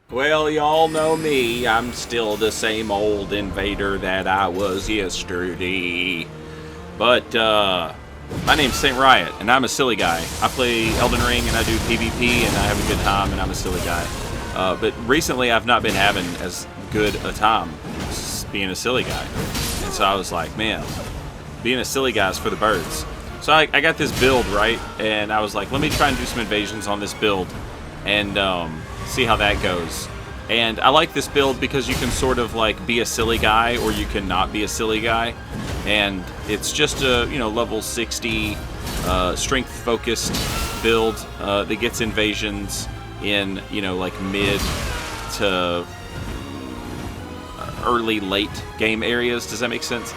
Well, y'all know me. I'm still the same old invader that I was yesterday. But, my name's Saint Riot, and I'm a silly guy. I play Elden Ring, and I do PvP, and I have a good time, and I'm a silly guy. But recently, I've not been having as good a time being a silly guy. And so I was like, man, being a silly guy is for the birds. So I got this build, right? And I was like, let me try and do some invasions on this build. And, see how that goes. And I like this build because you can sort of like be a silly guy or you can not be a silly guy. And it's just a, level 60 strength focused build that gets invasions in, like mid to early late game areas. Does that make sense?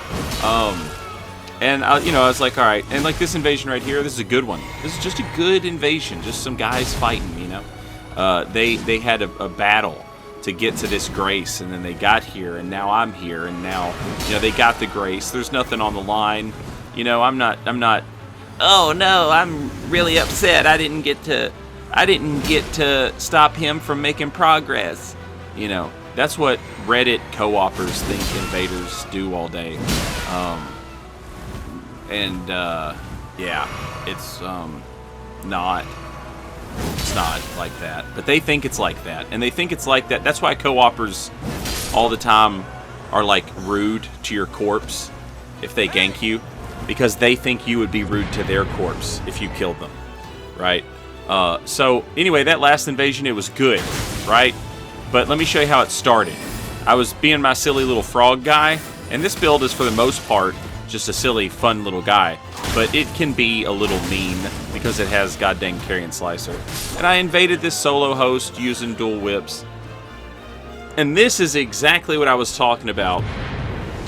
And I was like, all right, and like this invasion right here, this is a good one. This is just a good invasion, just some guys fighting, They had a battle to get to this grace, and then they got here, and now I'm here, and now they got the grace. There's nothing on the line. I'm not. Oh no, I'm really upset. I didn't get to stop him from making progress. That's what Reddit co-opers think invaders do all day. Yeah, it's not. It's not like that, but they think it's like that, and they think it's like that. That's why co-opers all the time are like rude to your corpse if they gank you, because they think you would be rude to their corpse if you killed them, right? So anyway, that last invasion, it was good, right? But let me show you how it started. I was being my silly little frog guy, and this build is for the most part just a silly, fun little guy, but it can be a little mean because it has goddamn carrion slicer. And I invaded this solo host using dual whips. And this is exactly what I was talking about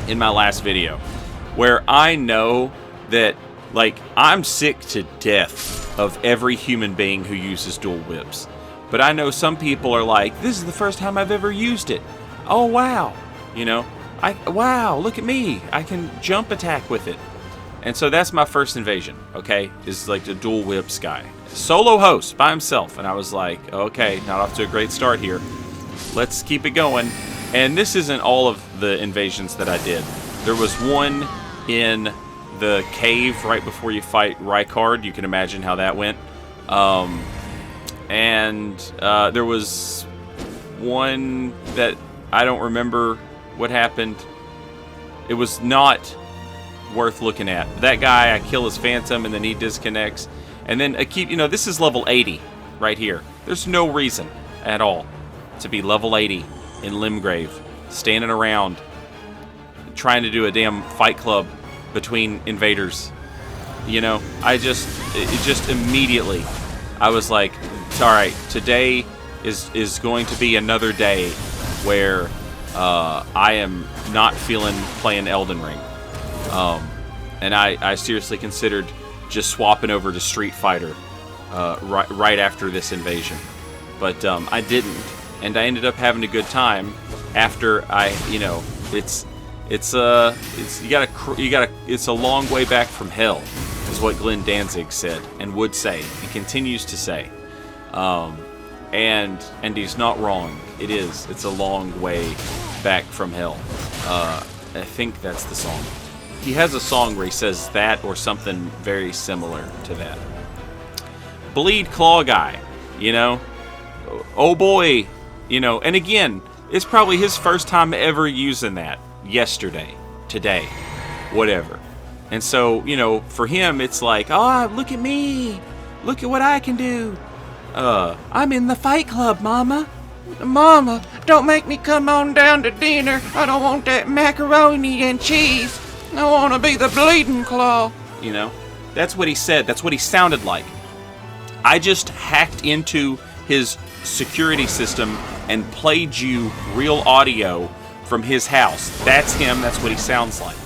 in my last video, where I know that, like, I'm sick to death of every human being who uses dual whips. But I know some people are like, this is the first time I've ever used it. Oh, wow. Wow, look at me. I can jump attack with it. And so that's my first invasion, okay? Is like the dual whips guy. Solo host by himself. And I was like, okay, not off to a great start here. Let's keep it going. And this isn't all of the invasions that I did. There was one in the cave right before you fight Rykard. You can imagine how that went. There was one that I don't remember what happened. It was not worth looking at. That guy, I kill his phantom and then he disconnects. And then I keep, this is level 80 right here. There's no reason at all to be level 80 in Limgrave, standing around trying to do a damn fight club between invaders. It just immediately, I was like, all right, today is going to be another day where I am not feeling playing Elden Ring. And I seriously considered just swapping over to Street Fighter right after this invasion. But I didn't. And I ended up having a good time after it's a long way back from hell, is what Glenn Danzig said and would say and continues to say. And he's not wrong. It's a long way back from hell. I think that's the song. He has a song where he says that or something very similar to that. Bleed Claw guy, oh boy, and again, it's probably his first time ever using that. Yesterday, today, whatever. And so, for him, it's like, oh, look at me, look at what I can do. I'm in the fight club, Mama. Mama, don't make me come on down to dinner. I don't want that macaroni and cheese. I want to be the bleeding claw. That's what he said. That's what he sounded like. I just hacked into his security system and played you real audio from his house. That's him. That's what he sounds like.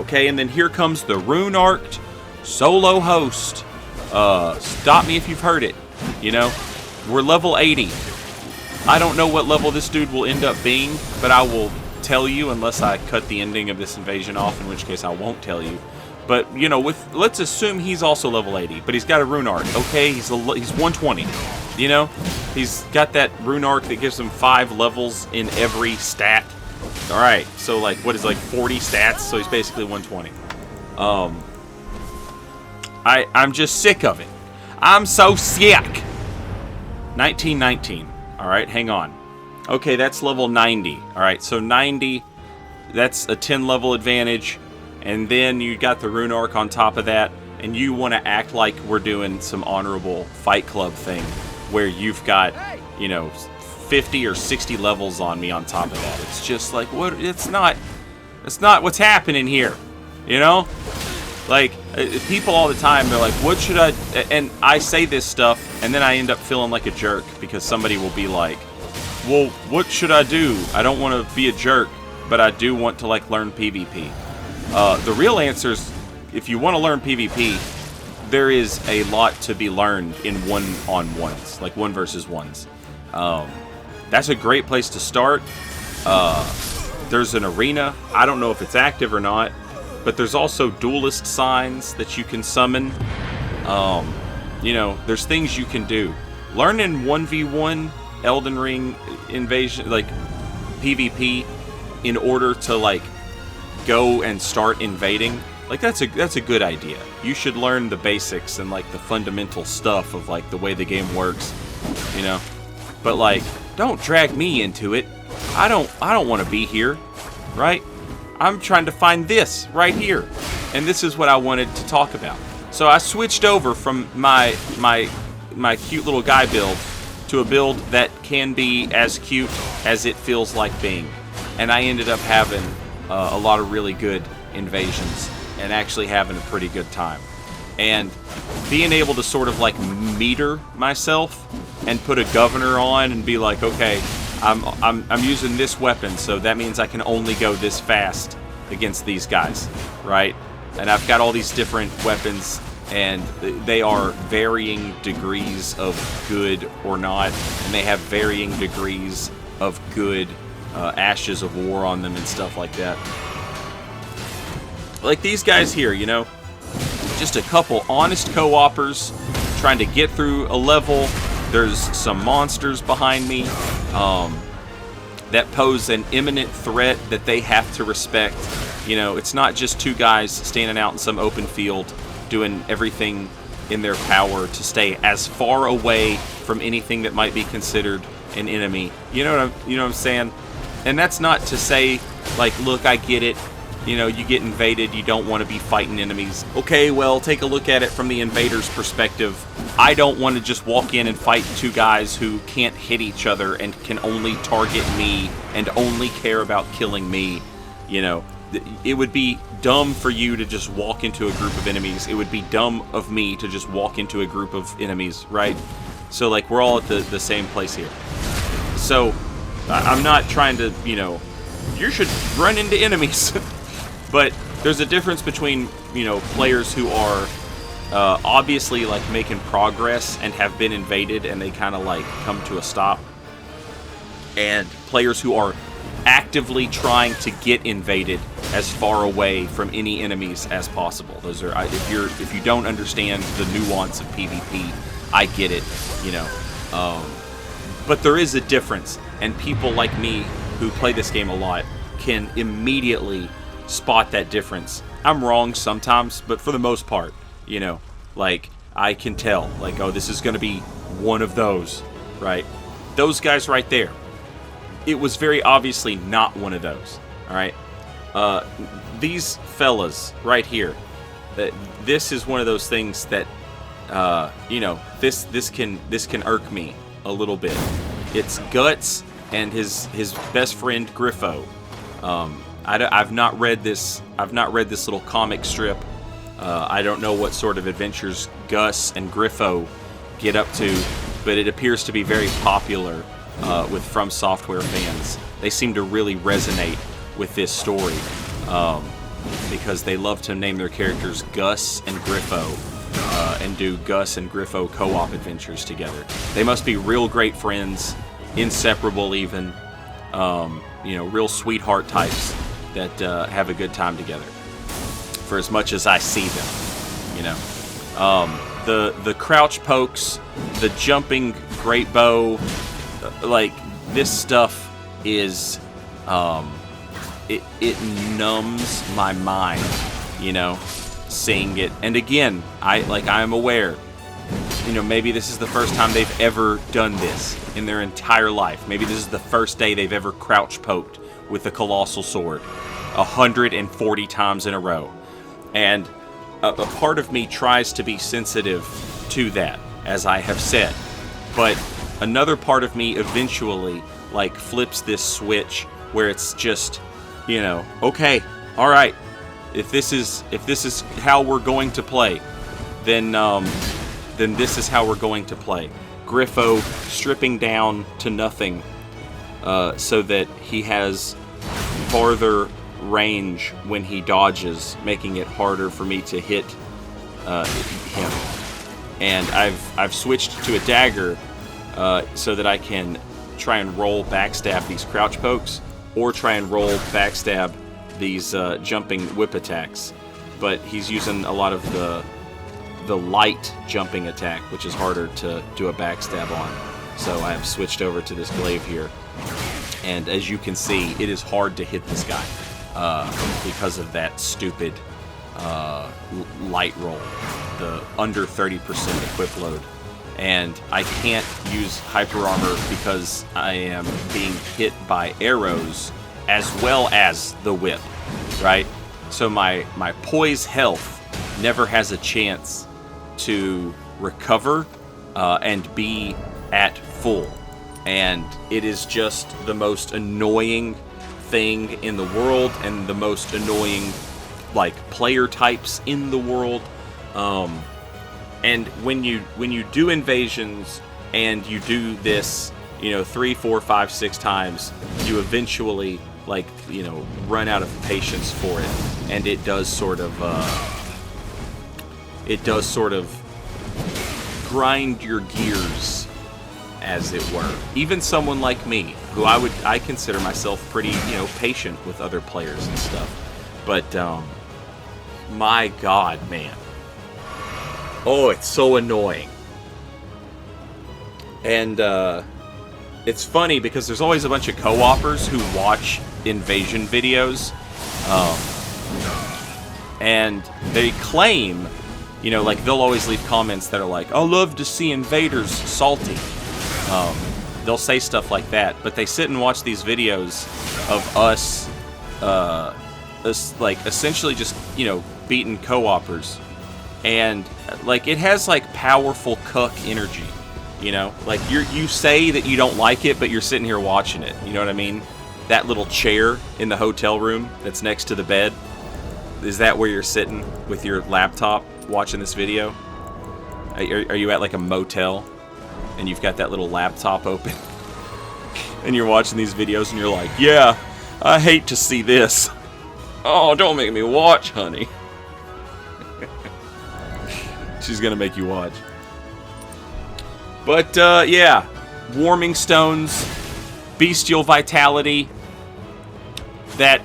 Okay, and then here comes the rune-arced solo host. Stop me if you've heard it. We're level 80. I don't know what level this dude will end up being, but I will tell you unless I cut the ending of this invasion off, in which case I won't tell you. But, let's assume he's also level 80, but he's got a rune art. Okay, he's 120. You know, he's got that rune arc that gives him 5 levels in every stat. All right, so like what is like 40 stats? So he's basically 120. I'm just sick of it. I'm so sick. 1919. All right, hang on. Okay, that's level 90. All right, so 90, that's a 10 level advantage. And then you got the rune arc on top of that. And you want to act like we're doing some honorable Fight Club thing where you've got, you know, 50 or 60 levels on me on top of that. It's just like, what? It's not what's happening here, you know? Like, people all the time, they're like, what should I... And I say this stuff, and then I end up feeling like a jerk because somebody will be like, well, what should I do? I don't want to be a jerk, but I do want to, like, learn PvP. The real answer is, if you want to learn PvP, there is a lot to be learned in one-on-ones, like 1 versus 1s. That's a great place to start. There's an arena. I don't know if it's active or not, but there's also duelist signs that you can summon. You know, there's things you can do. Learning 1v1 Elden Ring invasion, like PvP, in order to like go and start invading, like that's a good idea. You should learn the basics and like the fundamental stuff of like the way the game works, you know. But like, don't drag me into it. I don't want to be here, right? I'm trying to find this right here, and this is what I wanted to talk about. So I switched over from my cute little guy build to a build that can be as cute as it feels like being, and I ended up having a lot of really good invasions and actually having a pretty good time, and being able to sort of like meter myself and put a governor on and be like, okay, I'm using this weapon, so that means I can only go this fast against these guys, right? And I've got all these different weapons, and they are varying degrees of good or not, and they have varying degrees of good ashes of war on them and stuff like that. Like these guys here, you know, just a couple honest co-opers trying to get through a level. There's some monsters behind me that pose an imminent threat that they have to respect. You know, it's not just 2 guys standing out in some open field doing everything in their power to stay as far away from anything that might be considered an enemy. You know what I'm saying? And that's not to say, like, look, I get it. You know, you get invaded, you don't want to be fighting enemies. Okay, well, take a look at it from the invader's perspective. I don't want to just walk in and fight 2 guys who can't hit each other and can only target me and only care about killing me. You know, it would be dumb for you to just walk into a group of enemies. It would be dumb of me to just walk into a group of enemies, right? So, like, we're all at the same place here. So, I'm not trying to, you know, you should run into enemies. But there's a difference between, you know, players who are obviously, like, making progress and have been invaded and they kind of, like, come to a stop, and players who are actively trying to get invaded as far away from any enemies as possible. Those are, if you don't understand the nuance of PvP, I get it, you know. But there is a difference, and people like me who play this game a lot can immediately spot that difference. I'm wrong sometimes, but for the most part, you know, like, I can tell, like, oh, this is going to be one of those, right? Those guys right there. It was very obviously not one of those, all right? These fellas right here, this is one of those things that, you know, this can irk me a little bit. It's Guts and his best friend Griffo. I've not read this. I've not read this little comic strip. I don't know what sort of adventures Gus and Griffo get up to, but it appears to be very popular with From Software fans. They seem to really resonate with this story because they love to name their characters Gus and Griffo and do Gus and Griffo co-op adventures together. They must be real great friends, inseparable even, you know, real sweetheart types that have a good time together, for as much as I see them, you know. the crouch pokes, the jumping great bow, like this stuff is it numbs my mind, you know, seeing it. And again, I'm aware, you know, maybe this is the first time they've ever done this in their entire life. Maybe this is the first day they've ever crouch poked with the colossal sword 140 times in a row. And a part of me tries to be sensitive to that, as I have said. But another part of me eventually, like, flips this switch where it's just, you know, okay, all right, if this is how we're going to play, then this is how we're going to play. Griffo stripping down to nothing, so that he has farther range when he dodges, making it harder for me to hit him. And I've switched to a dagger so that I can try and roll backstab these crouch pokes, or try and roll backstab these jumping whip attacks. But he's using a lot of the light jumping attack, which is harder to do a backstab on. So I have switched over to this glaive here. And as you can see, it is hard to hit this guy because of that stupid light roll, the under 30% equip load. And I can't use hyper armor because I am being hit by arrows as well as the whip, right? So my poise health never has a chance to recover and be at full. And it is just the most annoying thing in the world, and the most annoying, like, player types in the world. And when you do invasions and you do this, you know, 3, 4, 5, 6 times, you eventually, like, you know, run out of patience for it, and it does sort of grind your gears, as it were. Even someone like me, who I consider myself pretty, you know, patient with other players and stuff. But my God, man. Oh, it's so annoying. And it's funny because there's always a bunch of co-opers who watch invasion videos. And they claim, you know, like, they'll always leave comments that are like, "I love to see invaders salty." They'll say stuff like that, but they sit and watch these videos of us, like, essentially just, you know, beating co-opers. And, like, it has, like, powerful cuck energy, you know? Like, you say that you don't like it, but you're sitting here watching it, you know what I mean? That little chair in the hotel room that's next to the bed, is that where you're sitting with your laptop watching this video? Are you at, like, a motel, and you've got that little laptop open, and you're watching these videos, and you're like, "Yeah, I hate to see this. Oh, don't make me watch, honey." She's gonna make you watch. But, yeah. Warming stones, bestial vitality, that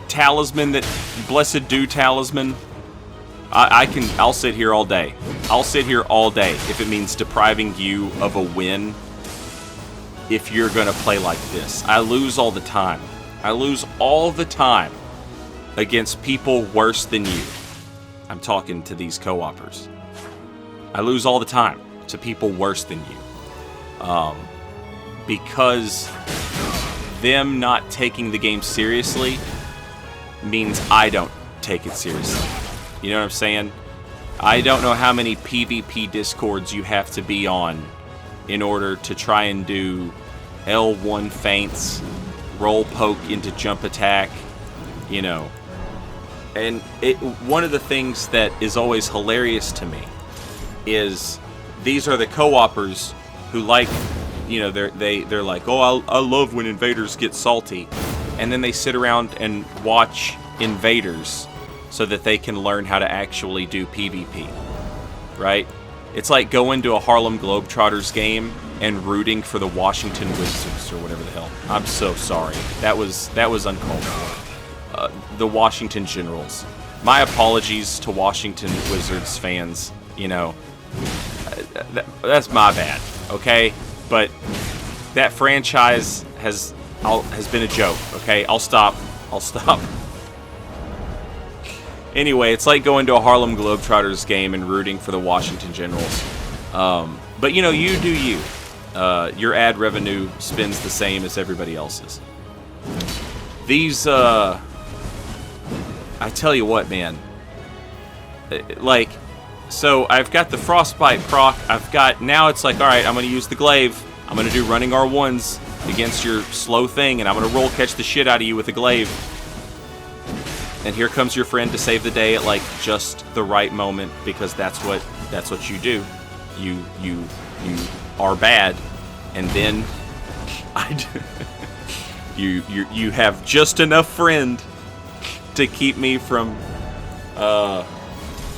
talisman, that blessed dew talisman. I'll sit here all day. I'll sit here all day if it means depriving you of a win. If you're gonna play like this, I lose all the time. I lose all the time against people worse than you. I'm talking to these co-opers. I lose all the time to people worse than you. Because them not taking the game seriously means I don't take it seriously. You know what I'm saying? I don't know how many PvP discords you have to be on in order to try and do L1 feints, roll poke into jump attack, you know. And one of the things that is always hilarious to me is these are the co-opers who, like, you know, they're like, "Oh, I love when invaders get salty," and then they sit around and watch invaders so that they can learn how to actually do PvP, right? It's like going to a Harlem Globetrotters game and rooting for the Washington Wizards or whatever the hell. I'm so sorry. That was uncalled for. The Washington Generals. My apologies to Washington Wizards fans. You know, That's my bad, okay? But that franchise has been a joke, okay? I'll stop. Anyway, it's like going to a Harlem Globetrotters game and rooting for the Washington Generals. But, you know, you do you. Your ad revenue spends the same as everybody else's. These, I tell you what, man. Like, so I've got the Frostbite proc. Now it's like, alright, I'm going to use the Glaive. I'm going to do running R1s against your slow thing, and I'm going to roll catch the shit out of you with a Glaive. And here comes your friend to save the day at, like, just the right moment, because that's what you do. You are bad, and then you have just enough friend to keep me from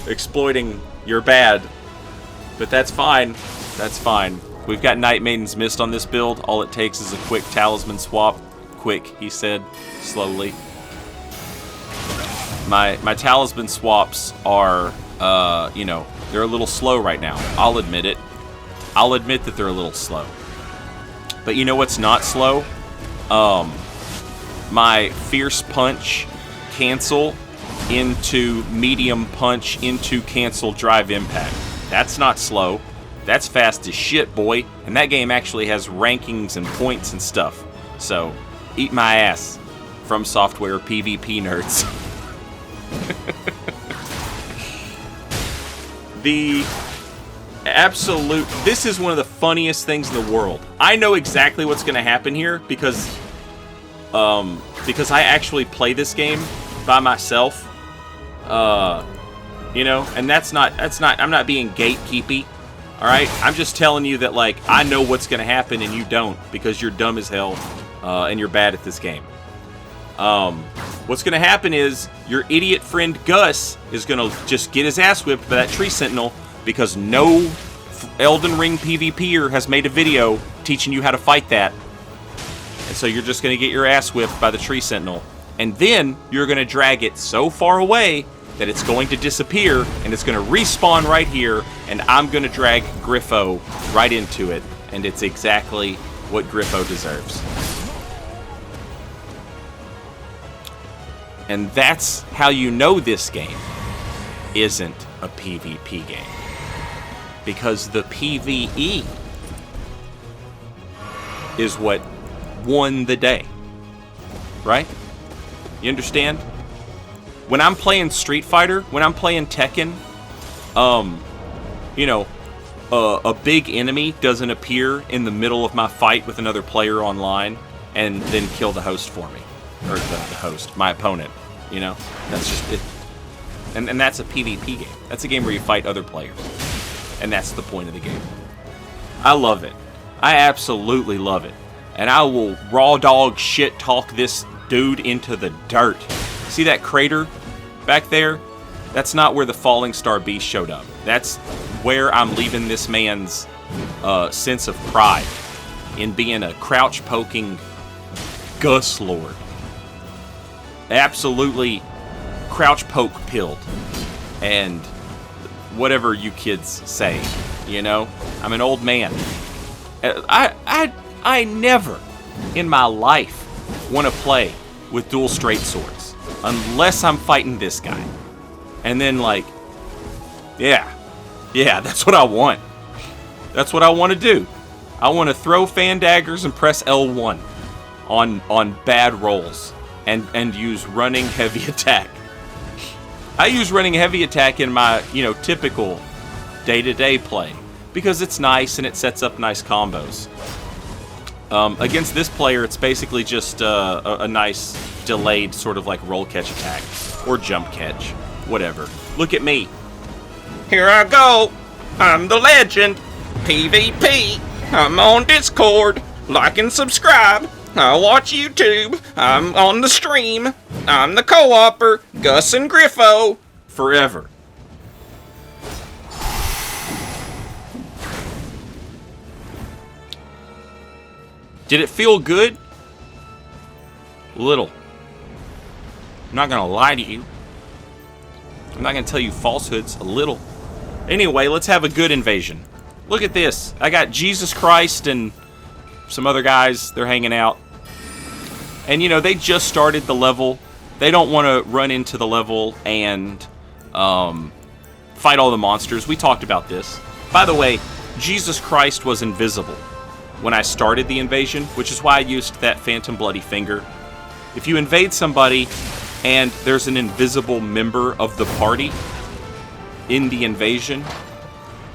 exploiting your bad. But that's fine. That's fine. We've got Night Maiden's Mist on this build. All it takes is a quick talisman swap. Quick, he said, slowly. My talisman swaps are, you know, they're a little slow right now. I'll admit it. I'll admit that they're a little slow. But you know what's not slow? My Fierce Punch cancel into Medium Punch into Cancel Drive Impact. That's not slow. That's fast as shit, boy. And that game actually has rankings and points and stuff. So, eat my ass. From Software PvP nerds. This is one of the funniest things in the world. I know exactly what's going to happen here because I actually play this game by myself. You know, and I'm not being gatekeepy. All right, I'm just telling you that, like, I know what's going to happen and you don't because you're dumb as hell and you're bad at this game. What's going to happen is your idiot friend Gus is going to just get his ass whipped by that tree sentinel because no Elden Ring PvPer has made a video teaching you how to fight that. And so you're just going to get your ass whipped by the tree sentinel. And then you're going to drag it so far away that it's going to disappear and it's going to respawn right here, and I'm going to drag Griffo right into it, and it's exactly what Griffo deserves. And that's how you know this game isn't a PvP game. Because the PvE is what won the day. Right? You understand? When I'm playing Street Fighter, when I'm playing Tekken, you know, a big enemy doesn't appear in the middle of my fight with another player online and then kill the host for me. Or the host, my opponent, you know? That's just it. And that's a PvP game. That's a game where you fight other players. And that's the point of the game. I love it. I absolutely love it. And I will raw dog shit talk this dude into the dirt. See that crater back there? That's not where the Falling Star Beast showed up. That's where I'm leaving this man's sense of pride in being a crouch-poking Gus Lord. Absolutely crouch-poke-pilled. And whatever you kids say, you know? I'm an old man. I never in my life want to play with dual straight swords unless I'm fighting this guy. And then, like, yeah, that's what I want. That's what I want to do. I want to throw fan daggers and press L1 on bad rolls and use running heavy attack. I use running heavy attack in my, you know, typical day-to-day play because it's nice and it sets up nice combos. Against this player, it's basically just a nice delayed sort of like roll catch attack or jump catch, whatever. Look at me. Here I go. I'm the legend. PvP. I'm on Discord. Like and subscribe. I watch YouTube. I'm on the stream. I'm the co-opper. Gus and Griffo. Forever. Did it feel good? Little. I'm not gonna lie to you. I'm not gonna tell you falsehoods. A little. Anyway, let's have a good invasion. Look at this. I got Jesus Christ and some other guys. They're hanging out. And, you know, they just started the level. They don't want to run into the level and fight all the monsters. We talked about this. By the way, Jesus Christ was invisible when I started the invasion, which is why I used that phantom bloody finger. If you invade somebody and there's an invisible member of the party in the invasion,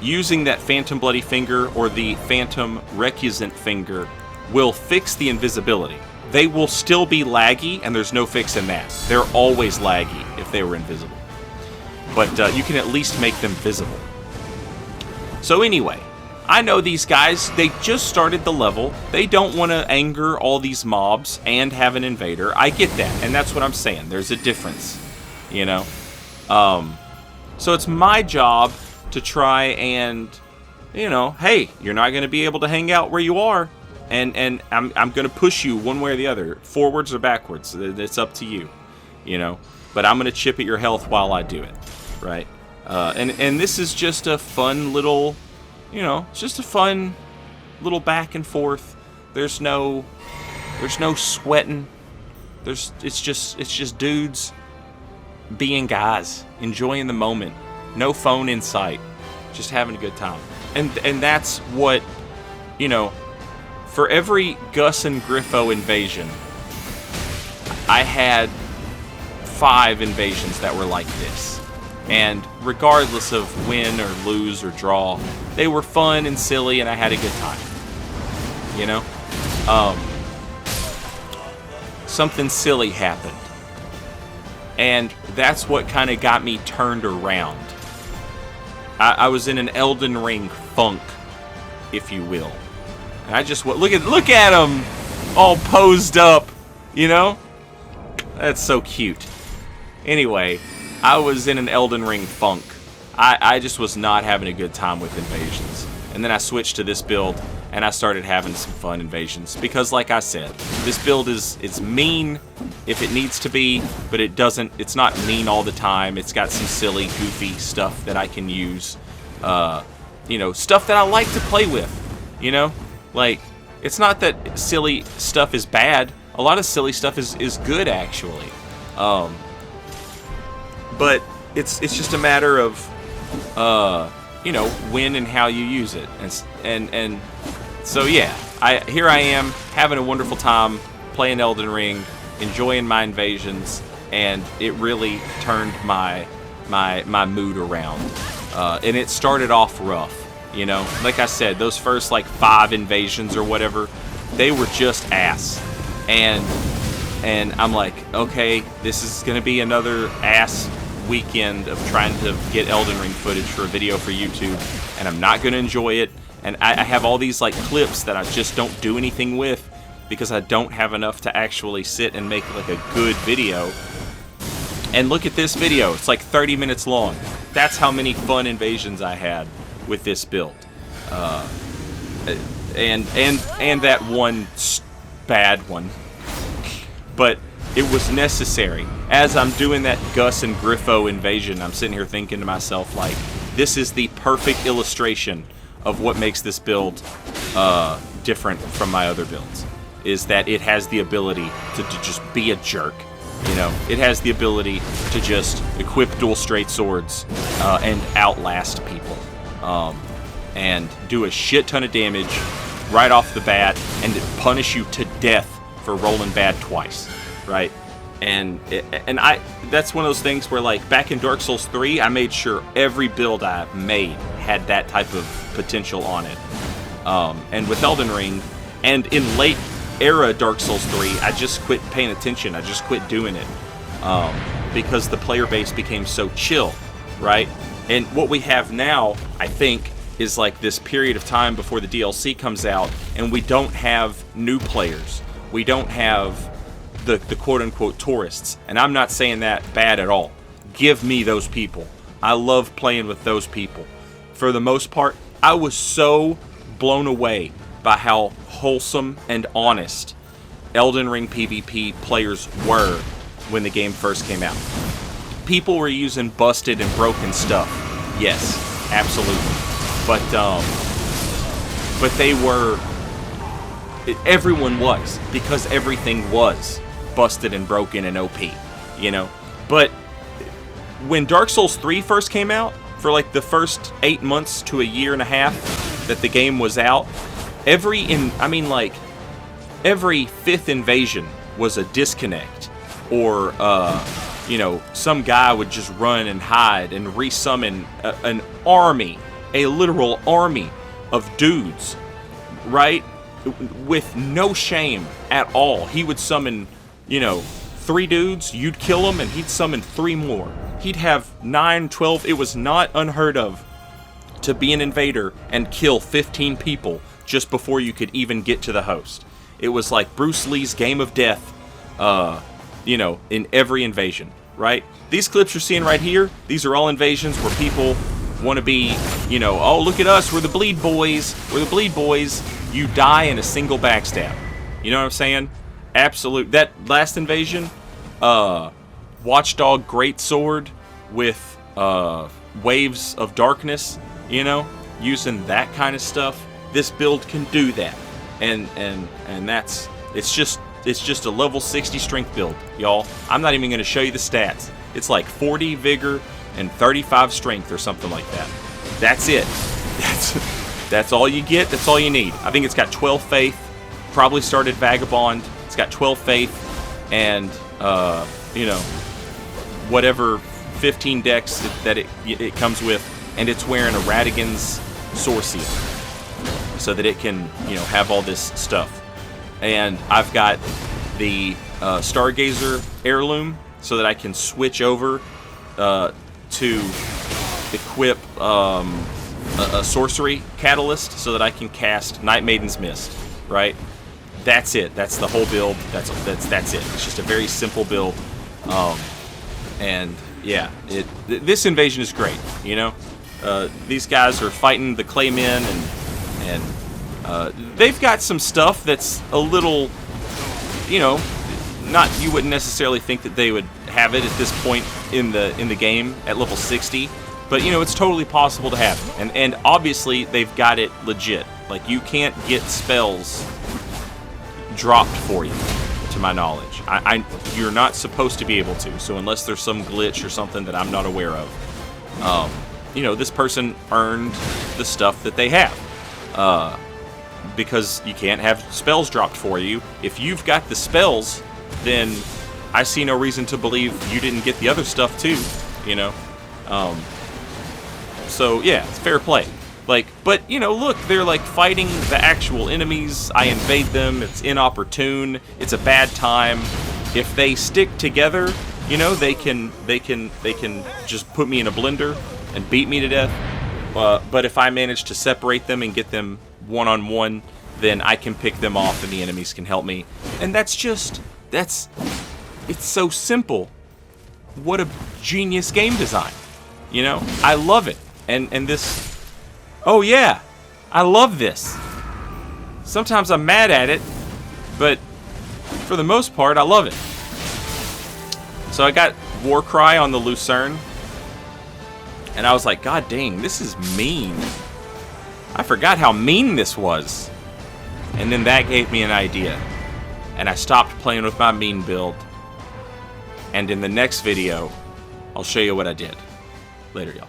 using that phantom bloody finger or the phantom recusant finger will fix the invisibility. They will still be laggy, and there's no fixing that. They're always laggy if they were invisible. But you can at least make them visible. So anyway, I know these guys, they just started the level. They don't want to anger all these mobs and have an invader. I get that, and that's what I'm saying. There's a difference, you know? So it's my job to try and, you know, hey, you're not going to be able to hang out where you are. And I'm going to push you one way or the other, forwards or backwards. It's up to you, you know. But I'm going to chip at your health while I do it, right? And this is just a fun little, you know, it's just a fun little back and forth. There's no sweating. It's just dudes being guys, enjoying the moment. No phone in sight, just having a good time. And that's what, you know. For every Gus and Griffo invasion, I had 5 invasions that were like this. And regardless of win or lose or draw, they were fun and silly and I had a good time. You know? Something silly happened. And that's what kind of got me turned around. I was in an Elden Ring funk, if you will. And I just look at him, all posed up, you know. That's so cute. Anyway, I was in an Elden Ring funk. I just was not having a good time with invasions, and then I switched to this build, and I started having some fun invasions because, like I said, this build it's mean if it needs to be, but it doesn't. It's not mean all the time. It's got some silly, goofy stuff that I can use. You know, stuff that I like to play with. You know. Like, it's not that silly stuff is bad. A lot of silly stuff is good, actually. But it's just a matter of, you know, when and how you use it. And so, yeah, here I am, having a wonderful time, playing Elden Ring, enjoying my invasions, and it really turned my mood around. And it started off rough. You know, like I said, those first like 5 invasions or whatever, they were just ass. And I'm like, okay, this is gonna be another ass weekend of trying to get Elden Ring footage for a video for YouTube, and I'm not gonna enjoy it. And I have all these like clips that I just don't do anything with because I don't have enough to actually sit and make like a good video. And look at this video, it's like 30 minutes long. That's how many fun invasions I had with this build, and that one bad one, but it was necessary. As I'm doing that Gus and Griffo invasion, I'm sitting here thinking to myself, like, this is the perfect illustration of what makes this build different from my other builds, is that it has the ability to just be a jerk. You know, it has the ability to just equip dual straight swords and outlast people. And do a shit ton of damage right off the bat and punish you to death for rolling bad twice, right? And that's one of those things where, like, back in Dark Souls 3, I made sure every build I made had that type of potential on it. And with Elden Ring, and in late era Dark Souls 3, I just quit paying attention. I just quit doing it because the player base became so chill, right? And what we have now, I think, is like this period of time before the DLC comes out, and we don't have new players. We don't have the quote-unquote tourists. And I'm not saying that bad at all. Give me those people. I love playing with those people. For the most part, I was so blown away by how wholesome and honest Elden Ring PvP players were when the game first came out. People were using busted and broken stuff, yes, absolutely. But they were. Everyone was, because everything was busted and broken and OP, you know. But when Dark Souls 3 first came out, for like the first 8 months to a year and a half that the game was out, every fifth invasion was a disconnect, or you know, some guy would just run and hide and resummon an army, a literal army of dudes, right? With no shame at all. He would summon, you know, 3 dudes, you'd kill them, and he'd summon 3 more. He'd have 9, 12. It was not unheard of to be an invader and kill 15 people just before you could even get to the host. It was like Bruce Lee's Game of Death, you know, in every invasion, right? These clips you're seeing right here, these are all invasions where people want to be, you know, oh, look at us, we're the bleed boys, we're the bleed boys. You die in a single backstab. You know what I'm saying? Absolute. That last invasion, Watchdog Greatsword with Waves of Darkness, you know, using that kind of stuff. This build can do that. And that's, it's just a level 60 strength build, y'all. I'm not even going to show you the stats. It's like 40 vigor and 35 strength or something like that. That's it. That's all you get. That's all you need. I think it's got 12 faith. Probably started Vagabond. It's got 12 faith, and you know, whatever 15 decks that it comes with, and it's wearing a Radigan's Sword Seal, so that it can, you know, have all this stuff. And I've got the Stargazer heirloom, so that I can switch over to equip a sorcery catalyst, so that I can cast Night Maiden's Mist, right? That's it. That's the whole build. That's it. It's just a very simple build. And yeah, this invasion is great, you know? These guys are fighting the Claymen, and they've got some stuff that's a little, you know, you wouldn't necessarily think that they would have it at this point in the game at level 60. But, you know, it's totally possible to have it. And obviously, they've got it legit. Like, you can't get spells dropped for you, to my knowledge. You're not supposed to be able to. So unless there's some glitch or something that I'm not aware of, you know, this person earned the stuff that they have. Because you can't have spells dropped for you. If you've got the spells, then I see no reason to believe you didn't get the other stuff too, you know? So yeah, it's fair play. Like, but you know, look, they're like fighting the actual enemies. I invade them. It's inopportune. It's a bad time. If they stick together, you know, they can just put me in a blender and beat me to death. But if I manage to separate them and get them one-on-one, then I can pick them off and the enemies can help me. And it's so simple. What a genius game design. You know, I love it. And this, oh yeah, I love this. Sometimes I'm mad at it, but for the most part, I love it. So I got Warcry on the Lucerne, and I was like, God dang, this is mean. I forgot how mean this was. And then that gave me an idea, and I stopped playing with my mean build. And in the next video, I'll show you what I did. Later, y'all.